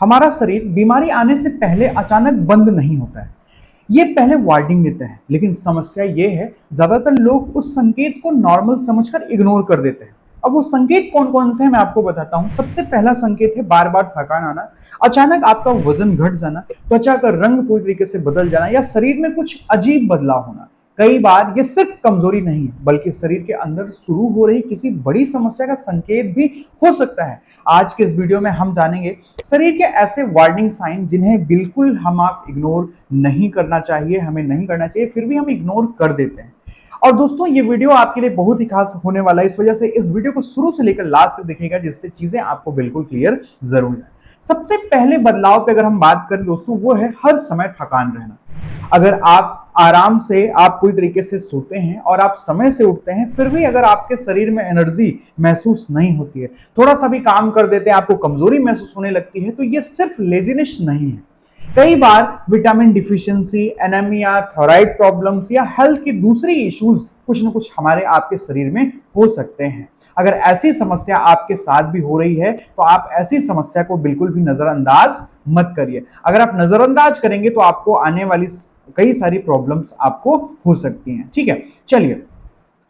हमारा शरीर बीमारी आने से पहले अचानक बंद नहीं होता है। ये पहले वार्निंग देता है, लेकिन समस्या ये है ज्यादातर लोग उस संकेत को नॉर्मल समझकर इग्नोर कर देते हैं। अब वो संकेत कौन कौन से हैं मैं आपको बताता हूं। सबसे पहला संकेत है बार बार थकान आना, अचानक आपका वजन घट जाना, त्वचा का रंग पूरी तरीके से बदल जाना या शरीर में कुछ अजीब बदलाव होना। कई बार ये सिर्फ कमजोरी नहीं है, बल्कि शरीर के अंदर शुरू हो रही किसी बड़ी समस्या का संकेत भी हो सकता है। आज के इस वीडियो में हम जानेंगे शरीर के ऐसे वार्निंग साइन जिन्हें बिल्कुल हम आप इग्नोर नहीं करना चाहिए, हमें नहीं करना चाहिए, फिर भी हम इग्नोर कर देते हैं। और दोस्तों ये वीडियो आपके लिए बहुत ही खास होने वाला है, इस वजह से इस वीडियो को शुरू से लेकर लास्ट तक देखिएगा, जिससे चीजें आपको बिल्कुल क्लियर जरूर है। सबसे पहले बदलाव पे अगर हम बात करें दोस्तों, वो है हर समय थकान रहना। अगर आप आराम से आप पूरी तरीके से सोते हैं और आप समय से उठते हैं, फिर भी अगर आपके शरीर में एनर्जी महसूस नहीं होती है, थोड़ा सा भी काम कर देते हैं आपको कमजोरी महसूस होने लगती है, तो ये सिर्फ लेजीनेस नहीं है। कई बार vitamin deficiency, anemia, thyroid problems या हेल्थ की दूसरी इश्यूज कुछ न कुछ हमारे आपके शरीर में हो सकते हैं। अगर ऐसी समस्या आपके साथ भी हो रही है तो आप ऐसी समस्या को बिल्कुल भी नजरअंदाज मत करिए। अगर आप नजरअंदाज करेंगे तो आपको आने वाली कई सारी प्रॉब्लम्स आपको हो सकती हैं। ठीक है, चलिए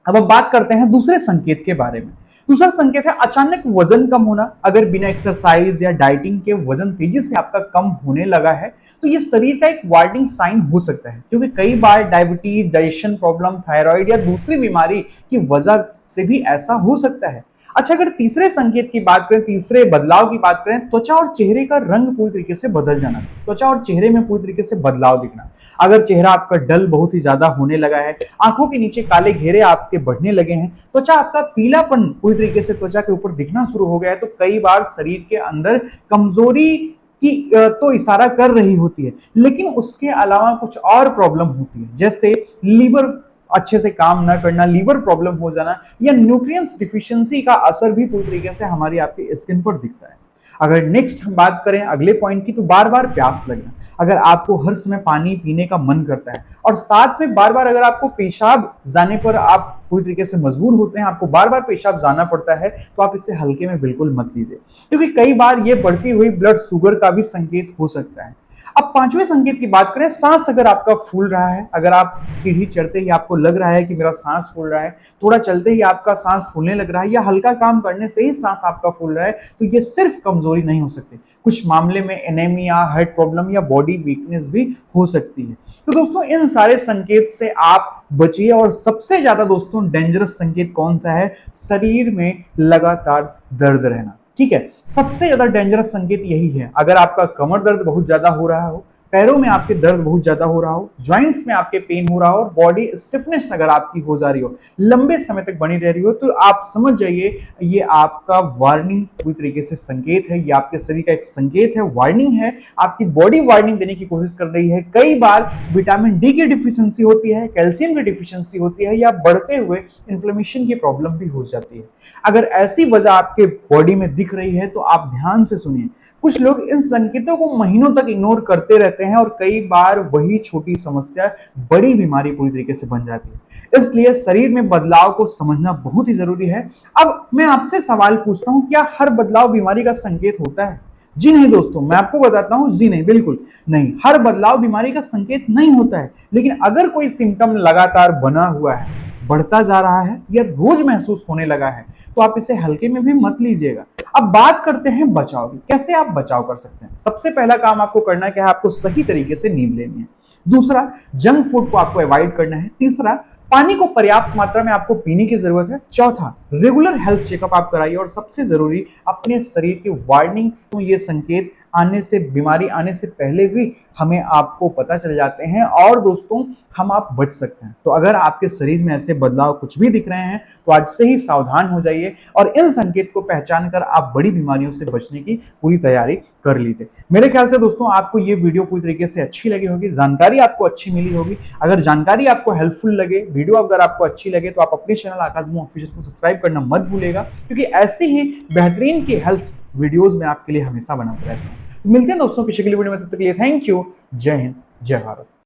अब हम बात करते हैं दूसरे संकेत के बारे में। दूसरा संकेत है अचानक वजन कम होना। अगर बिना एक्सरसाइज या डाइटिंग के वजन तेजी से आपका कम होने लगा है तो ये शरीर का एक वार्निंग साइन हो सकता है, क्योंकि कई बार डायबिटीज, डाइजेशन प्रॉब्लम, थायराइड या दूसरी बीमारी की वजह से भी ऐसा हो सकता है। अच्छा, अगर तीसरे संकेत की बात करें, तीसरे बदलाव की बात करें, त्वचा और चेहरे का रंग पूरी तरीके से बदल जाना, त्वचा और चेहरे में पूरी तरीके से बदलाव दिखना। अगर चेहरा आपका डल बहुत ही ज्यादा होने लगा है, आंखों के नीचे काले घेरे आपके बढ़ने लगे हैं, त्वचा आपका पीलापन पूरी तरीके से त्वचा के ऊपर दिखना शुरू हो गया है, तो कई बार शरीर के अंदर कमजोरी की तो इशारा कर रही होती है, लेकिन उसके अलावा कुछ और प्रॉब्लम होती है, जैसे लीवर अच्छे से काम ना करना, लीवर प्रॉब्लम हो जाना या न्यूट्रिएंट्स डिफिशियंसी का असर भी पूरी तरीके से हमारी आपकी स्किन पर दिखता है। अगर नेक्स्ट हम बात करें अगले पॉइंट की, तो बार बार प्यास लगना। अगर आपको हर समय पानी पीने का मन करता है और साथ में बार बार अगर आपको पेशाब जाने पर आप पूरी तरीके से मजबूर होते हैं, आपको बार बार पेशाब जाना पड़ता है, तो आप इसे हल्के में बिल्कुल मत लीजिए, क्योंकि कई बार ये बढ़ती हुई ब्लड शुगर का भी संकेत हो सकता है। अब पांचवें संकेत की बात करें, सांस अगर आपका फूल रहा है, अगर आप सीढ़ी चढ़ते ही आपको लग रहा है कि मेरा सांस फूल रहा है, थोड़ा चलते ही आपका सांस फूलने लग रहा है, या हल्का काम करने से ही सांस आपका फूल रहा है, तो ये सिर्फ कमजोरी नहीं हो सकती, कुछ मामले में एनीमिया, हार्ट प्रॉब्लम या बॉडी वीकनेस भी हो सकती है। तो दोस्तों इन सारे संकेत से आप बचिए। और सबसे ज्यादा दोस्तों डेंजरस संकेत कौन सा है? शरीर में लगातार दर्द रहना। ठीक है, सबसे ज्यादा डेंजरस संकेत यही है। अगर आपका कमर दर्द बहुत ज्यादा हो रहा हो, पैरों में आपके दर्द बहुत ज्यादा हो रहा हो, ज्वाइंट्स में आपके पेन हो रहा हो और बॉडी स्टिफनेस अगर आपकी हो जा रही हो, लंबे समय तक बनी रह रही हो, तो आप समझ जाइए ये आपका वार्निंग पूरी तरीके से संकेत है, ये आपके शरीर का एक संकेत है, वार्निंग है, आपकी बॉडी वार्निंग देने की कोशिश कर रही है। कई बार विटामिन डी की डिफिशियंसी होती है, कैल्शियम की डिफिशियंसी होती है, या बढ़ते हुए इन्फ्लेमेशन की प्रॉब्लम भी हो जाती है। अगर ऐसी वजह आपके बॉडी में दिख रही है तो आप ध्यान से सुनिए। कुछ लोग इन संकेतों को महीनों तक इग्नोर करते रहते हैं और कई बार वही छोटी समस्या बड़ी बीमारी पूरी तरीके से बन जाती है। इसलिए शरीर में बदलाव को समझना बहुत ही जरूरी है। अब मैं आपसे सवाल पूछता हूं, क्या हर बदलाव बीमारी का संकेत होता है? जी नहीं दोस्तों, मैं आपको बताता हूं, जी नहीं, बिल्कुल नहीं, हर बदलाव बीमारी का संकेत नहीं होता है। लेकिन अगर कोई सिम्टम लगातार बना हुआ है, बढ़ता जा रहा है या रोज महसूस होने लगा है, तो आप इसे हल्के में भी मत लीजिएगा। अब बात करते हैं बचाव की, कैसे आप बचाव कर सकते हैं। सबसे पहला काम आपको करना क्या है? आपको सही तरीके से नींद लेनी है। दूसरा, जंक फूड को आपको अवॉइड करना है। तीसरा, पानी को पर्याप्त मात्रा में आपको पीने की जरूरत है। चौथा, रेगुलर हेल्थ चेकअप आप कराइए। और सबसे जरूरी, अपने शरीर की वार्निंग, तो ये संकेत आने से, बीमारी आने से पहले भी हमें आपको पता चल जाते हैं और दोस्तों हम आप बच सकते हैं। तो अगर आपके शरीर में ऐसे बदलाव कुछ भी दिख रहे हैं तो आज से ही सावधान हो जाइए और इन संकेत को पहचान कर आप बड़ी बीमारियों से बचने की पूरी तैयारी कर लीजिए। मेरे ख्याल से दोस्तों आपको ये वीडियो पूरी तरीके से अच्छी लगी होगी, जानकारी आपको अच्छी मिली होगी। अगर जानकारी आपको हेल्पफुल लगे, वीडियो अगर आपको अच्छी लगे, तो आप अपने चैनल आकाश बूम ऑफिशियल को सब्सक्राइब करना मत भूलिएगा, क्योंकि ऐसी ही बेहतरीन की हेल्थ वीडियोस में आपके लिए हमेशा बनाते रहता हूँ। तो मिलते हैं दोस्तों किसी अगली वीडियो में, तब तक के लिए थैंक यू। जय हिंद, जय भारत।